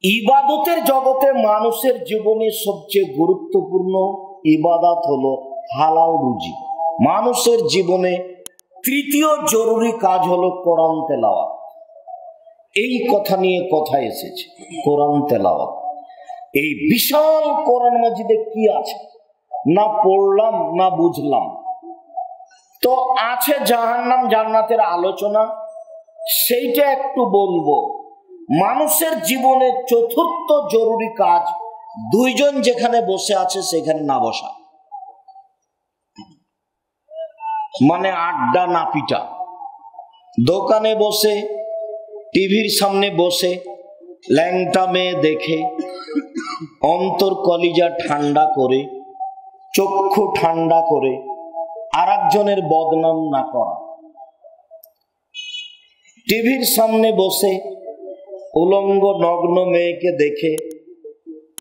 ইবাদতের জগতে মানুষের জীবনে সবচেয়ে গুরুত্বপূর্ণ ইবাদত হলো হালাল রুজি। মানুষের জীবনে তৃতীয় জরুরি কাজ হলো কোরআন তেলাওয়াত। এই কথা নিয়ে কথা এসেছে, কোরআন তেলাওয়াত। এই বিশাল কোরআন মাজিদে কি আছে না পড়লাম না বুঝলাম। তো আছে জাহান্নাম জান্নাতের আলোচনা, সেইটা একটু বলবো। মানুষের জীবনে চতুর্থ জরুরি কাজ, দুইজন যেখানে বসে আছে সেখানে না বসা, মানে আড্ডা না পিটা। দোকানে বসে, টিভির সামনে বসে ল্যাংটা মেয়ে দেখে অন্তর কলিজা ঠান্ডা করে, চক্ষু ঠান্ডা করে আর একজনের বদনাম না করা। টিভির সামনে বসে উলঙ্গ নগ্ন মেয়েকে দেখে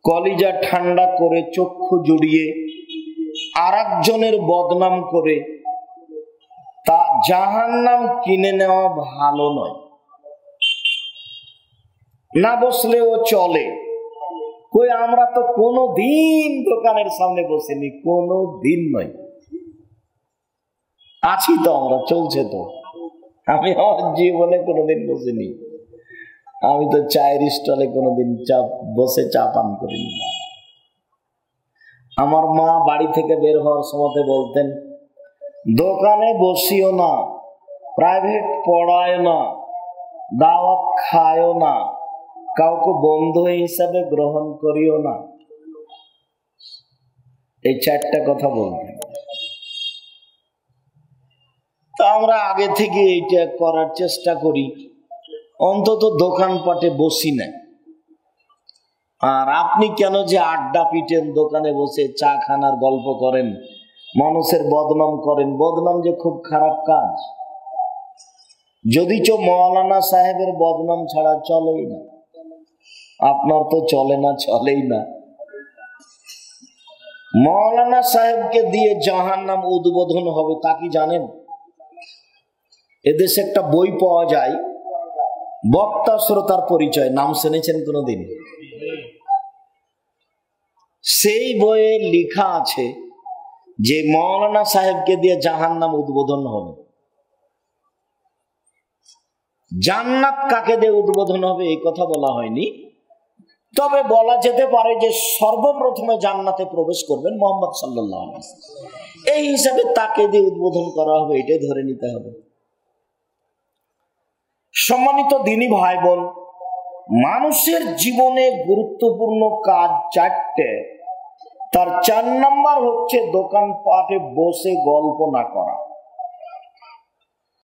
কলিজা ঠান্ডা করে চক্ষু জুড়িয়ে আর একজনের বদনাম করে তা জাহান্নাম কিনে নেওয়া ভালো নয়। না বসলেও চলে। কই আমরা তো কোনো দিন দোকানের সামনে বসিনি, কোনো দিন নয়। আছি তো আমরা, চলছে তো। আমি আমার জীবনে কোনোদিন বসিনি। আমি তো চায়ের স্টলে কোনোদিন বসে চা পান করিনি। আমার মা বাড়ি থেকে বের হওয়ার সময় বলতেন, দোকানে বসিও না, প্রাইভেট পড়ায় না, দাওয়াত খায়ও না, কাউকে বন্ধু হিসাবে গ্রহণ করিও না। এই চারটা কথা বলতেন। তো আমরা আগে থেকে এইটা করার চেষ্টা করি, অন্তত দোকানপাটে বসি না। আর আপনি কেন যে আড্ডা পিটেন, দোকানে বসে চা খানার গল্প করেন, মানুষের বদনাম করেন। বদনাম যে খুব খারাপ কাজ। যদিচ মৌলানা সাহেবের বদনাম ছাড়া চলেই না, আপনার তো চলে না, চলেই না। মৌলানা সাহেবকে দিয়ে জাহান্নাম উদ্বোধন হবে, তা কি জানেন? এদেশে একটা বই পাওয়া যায়, বক্তা শ্রোতার পরিচয়, নাম শুনেছেন কোনদিন? সেই বইয়ে লেখা আছে যে মৌলানা সাহেবকে দিয়ে জাহান্নাম উদ্বোধন হবে। জান্নাত কাকে দিয়ে উদ্বোধন হবে এই কথা বলা হয়নি, তবে বলা যেতে পারে যে সর্বপ্রথমে জান্নাতে প্রবেশ করবেন মুহাম্মদ সাল্লাল্লাহু আলাইহি ওয়াসাল্লাম। এই হিসাবে তাকে দিয়ে উদ্বোধন করা হবে, এটাই ধরে নিতে হবে। সম্মানিত দিনী ভাই বোন, মানুষের জীবনে গুরুত্বপূর্ণ কাজ চারটে। তার 4 নাম্বার হচ্ছে দোকানপাটে বসে গল্প না করা।